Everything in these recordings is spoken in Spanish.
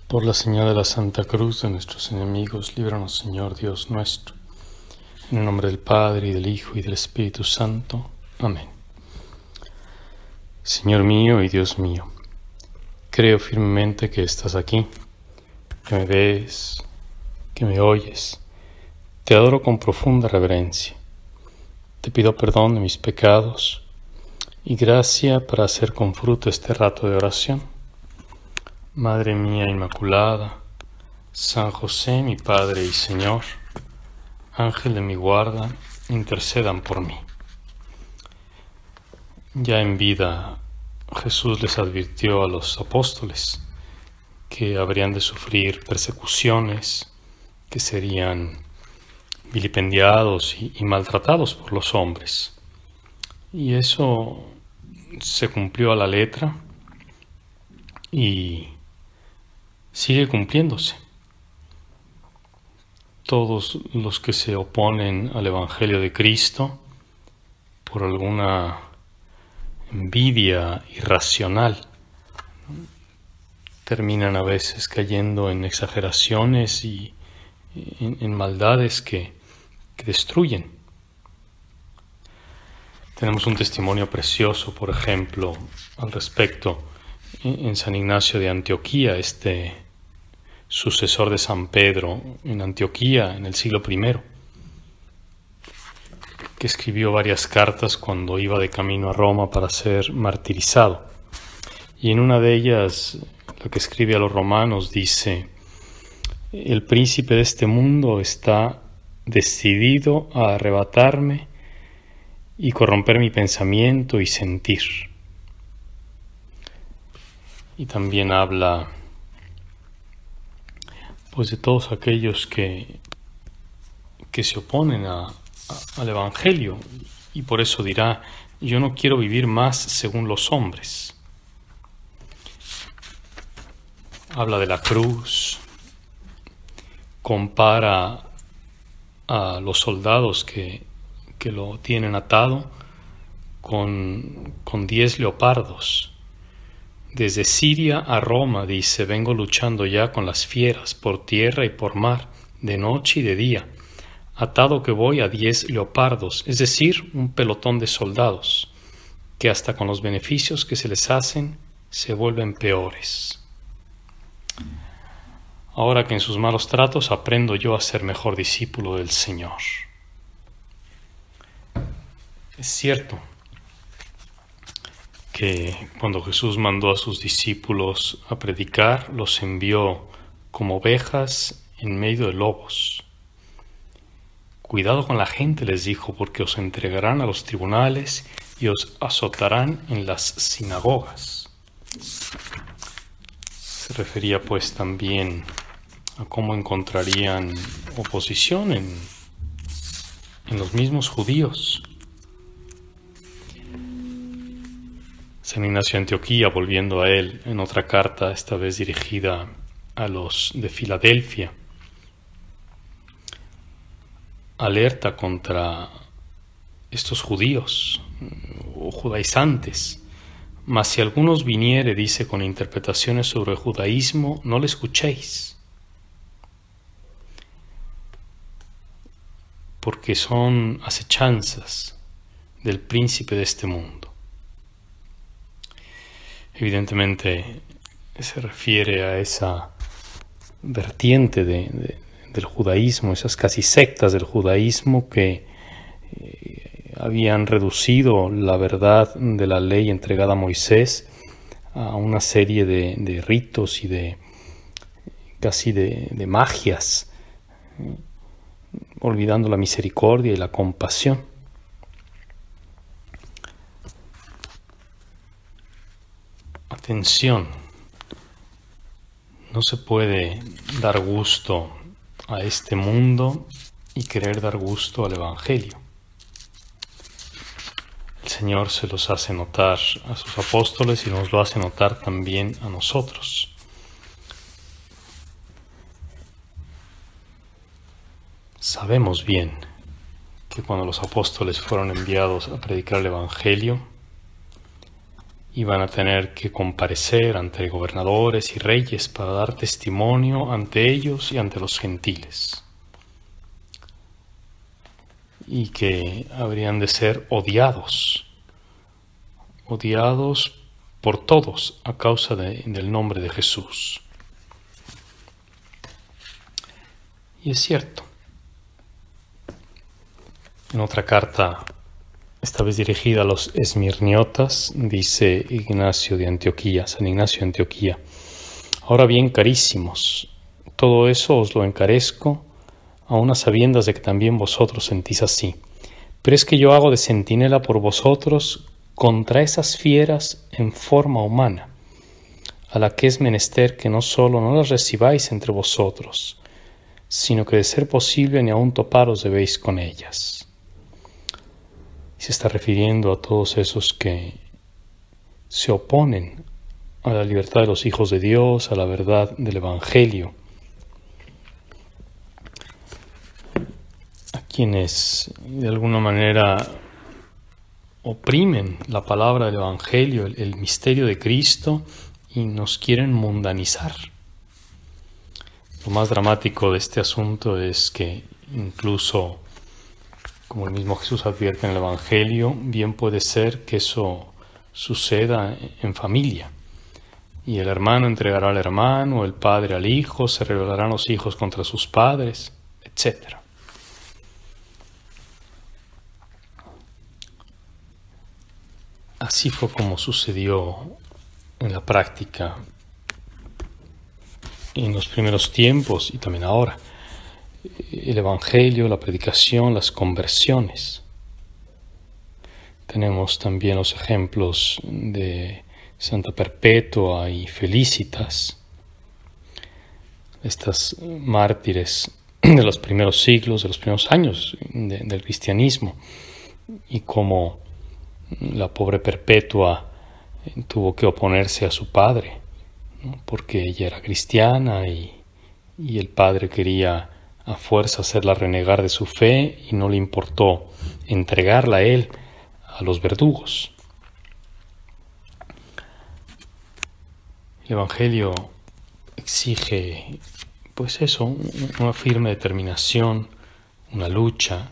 Por la señal de la Santa Cruz de nuestros enemigos, líbranos, Señor Dios nuestro. En el nombre del Padre, y del Hijo, y del Espíritu Santo. Amén. Señor mío y Dios mío, creo firmemente que estás aquí, que me ves, que me oyes. Te adoro con profunda reverencia. Te pido perdón de mis pecados y gracia para hacer con fruto este rato de oración. Madre mía Inmaculada, San José, mi Padre y Señor, Ángel de mi guarda, intercedan por mí. Ya en vida, Jesús les advirtió a los apóstoles que habrían de sufrir persecuciones, que serían vilipendiados y maltratados por los hombres. Y eso se cumplió a la letra y sigue cumpliéndose. Todos los que se oponen al Evangelio de Cristo por alguna envidia irracional terminan a veces cayendo en exageraciones y en maldades que destruyen. Tenemos un testimonio precioso, por ejemplo, al respecto en San Ignacio de Antioquía, este sucesor de San Pedro en Antioquía en el siglo I, que escribió varias cartas cuando iba de camino a Roma para ser martirizado. Y en una de ellas, la que escribe a los romanos, dice: el príncipe de este mundo está decidido a arrebatarme y corromper mi pensamiento y sentir. Y también habla pues de todos aquellos que se oponen al Evangelio, y por eso dirá: yo no quiero vivir más según los hombres. Habla de la cruz, compara a los soldados que lo tienen atado con 10 leopardos. Desde Siria a Roma, dice, vengo luchando ya con las fieras, por tierra y por mar, de noche y de día, atado que voy a 10 leopardos, es decir, un pelotón de soldados, que hasta con los beneficios que se les hacen, se vuelven peores. Ahora que en sus malos tratos aprendo yo a ser mejor discípulo del Señor. Es cierto que cuando Jesús mandó a sus discípulos a predicar, los envió como ovejas en medio de lobos. Cuidado con la gente, les dijo, porque os entregarán a los tribunales y os azotarán en las sinagogas. Se refería pues también a cómo encontrarían oposición en los mismos judíos. San Ignacio de Antioquía, volviendo a él en otra carta, esta vez dirigida a los de Filadelfia, alerta contra estos judíos o judaizantes. Mas si algunos viniere, dice, con interpretaciones sobre el judaísmo, no le escuchéis, porque son acechanzas del príncipe de este mundo. Evidentemente se refiere a esa vertiente del judaísmo, esas casi sectas del judaísmo que habían reducido la verdad de la ley entregada a Moisés a una serie de ritos y casi de magias, olvidando la misericordia y la compasión. Atención, no se puede dar gusto a este mundo y querer dar gusto al Evangelio. El Señor se los hace notar a sus apóstoles y nos lo hace notar también a nosotros. Sabemos bien que cuando los apóstoles fueron enviados a predicar el Evangelio y van a tener que comparecer ante gobernadores y reyes para dar testimonio ante ellos y ante los gentiles, y que habrían de ser odiados por todos a causa del nombre de Jesús. Y es cierto. En otra carta, esta vez dirigida a los esmirniotas, dice Ignacio de Antioquía, San Ignacio de Antioquía: ahora bien, carísimos, todo eso os lo encarezco, aun a sabiendas de que también vosotros sentís así. Pero es que yo hago de centinela por vosotros contra esas fieras en forma humana, a la que es menester que no solo no las recibáis entre vosotros, sino que de ser posible ni aun toparos debéis con ellas. Y se está refiriendo a todos esos que se oponen a la libertad de los hijos de Dios, a la verdad del Evangelio, a quienes de alguna manera oprimen la palabra del Evangelio, el misterio de Cristo, y nos quieren mundanizar. Lo más dramático de este asunto es que incluso, como el mismo Jesús advierte en el Evangelio, bien puede ser que eso suceda en familia. Y el hermano entregará al hermano, el padre al hijo, se rebelarán los hijos contra sus padres, etc. Así fue como sucedió en la práctica en los primeros tiempos y también ahora. El Evangelio, la predicación, las conversiones. Tenemos también los ejemplos de Santa Perpetua y Felicitas, estas mártires de los primeros siglos, de los primeros años del cristianismo, y cómo la pobre Perpetua tuvo que oponerse a su padre, ¿no? Porque ella era cristiana y el padre quería a fuerza hacerla renegar de su fe, y no le importó entregarla a él a los verdugos. El Evangelio exige, pues eso, una firme determinación, una lucha,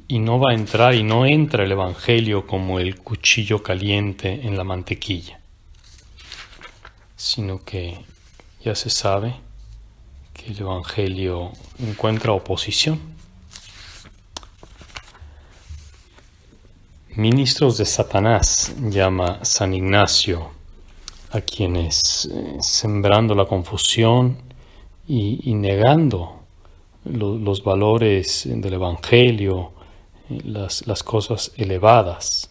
y no va a entrar y no entra el Evangelio como el cuchillo caliente en la mantequilla, sino que ya se sabe que el Evangelio encuentra oposición. Ministros de Satanás llama San Ignacio a quienes, sembrando la confusión y negando los valores del Evangelio, las cosas elevadas,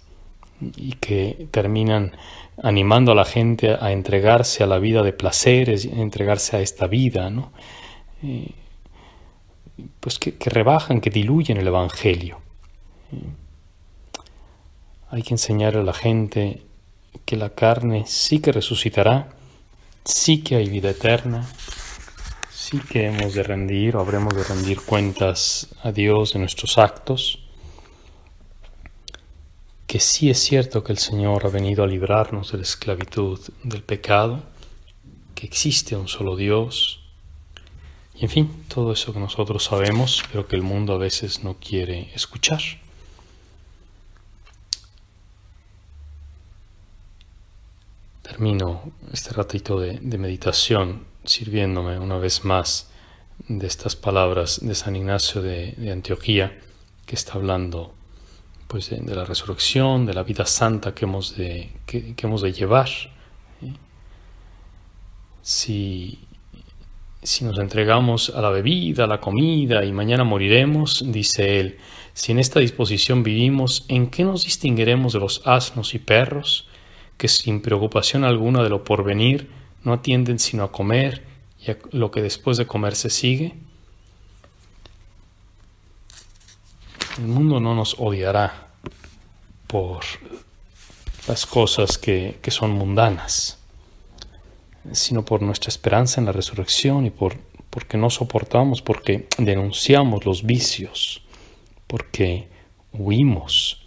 y que terminan animando a la gente a entregarse a la vida de placeres, a entregarse a esta vida, ¿no? Pues que rebajan, que diluyen el Evangelio. Hay que enseñar a la gente que la carne sí que resucitará, sí que hay vida eterna, sí que hemos de rendir o habremos de rendir cuentas a Dios de nuestros actos, que sí es cierto que el Señor ha venido a librarnos de la esclavitud del pecado, que existe un solo Dios, y en fin, todo eso que nosotros sabemos, pero que el mundo a veces no quiere escuchar. Termino este ratito de meditación sirviéndome una vez más de estas palabras de San Ignacio de Antioquía, que está hablando pues de la resurrección, de la vida santa que hemos de llevar. Si nos entregamos a la bebida, a la comida y mañana moriremos, dice él, si en esta disposición vivimos, ¿en qué nos distinguiremos de los asnos y perros que sin preocupación alguna de lo porvenir no atienden sino a comer y a lo que después de comer se sigue? El mundo no nos odiará por las cosas que son mundanas, sino por nuestra esperanza en la resurrección y porque no soportamos, porque denunciamos los vicios, porque huimos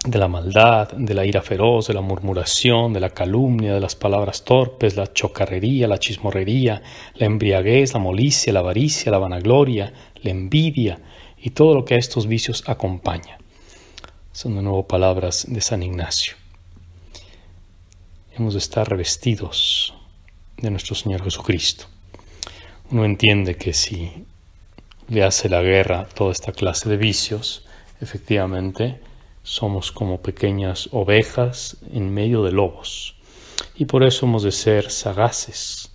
de la maldad, de la ira feroz, de la murmuración, de la calumnia, de las palabras torpes, la chocarrería, la chismorrería, la embriaguez, la molicie, la avaricia, la vanagloria, la envidia y todo lo que a estos vicios acompaña. Son de nuevo palabras de San Ignacio. Hemos de estar revestidos de nuestro Señor Jesucristo. Uno entiende que si le hace la guerra a toda esta clase de vicios, efectivamente somos como pequeñas ovejas en medio de lobos. Y por eso hemos de ser sagaces,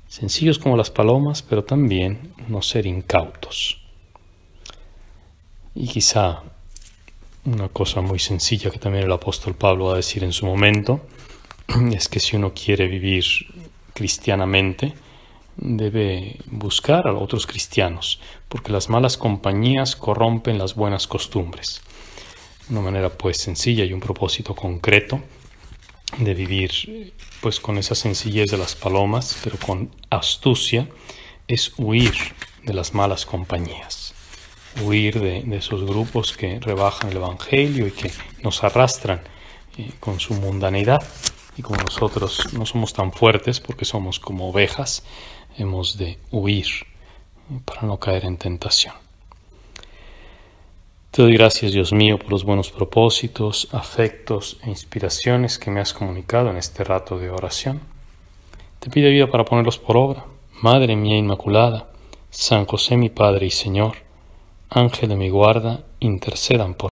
sencillos como las palomas, pero también no ser incautos. Y quizá una cosa muy sencilla que también el apóstol Pablo va a decir en su momento, es que si uno quiere vivir cristianamente, debe buscar a otros cristianos, porque las malas compañías corrompen las buenas costumbres. Una manera pues sencilla y un propósito concreto de vivir pues con esa sencillez de las palomas, pero con astucia, es huir de las malas compañías, huir de esos grupos que rebajan el Evangelio y que nos arrastran con su mundanidad. Y como nosotros no somos tan fuertes porque somos como ovejas, hemos de huir para no caer en tentación. Te doy gracias, Dios mío, por los buenos propósitos, afectos e inspiraciones que me has comunicado en este rato de oración. Te pido ayuda para ponerlos por obra. Madre mía Inmaculada, San José mi Padre y Señor, Ángel de mi guarda, intercedan por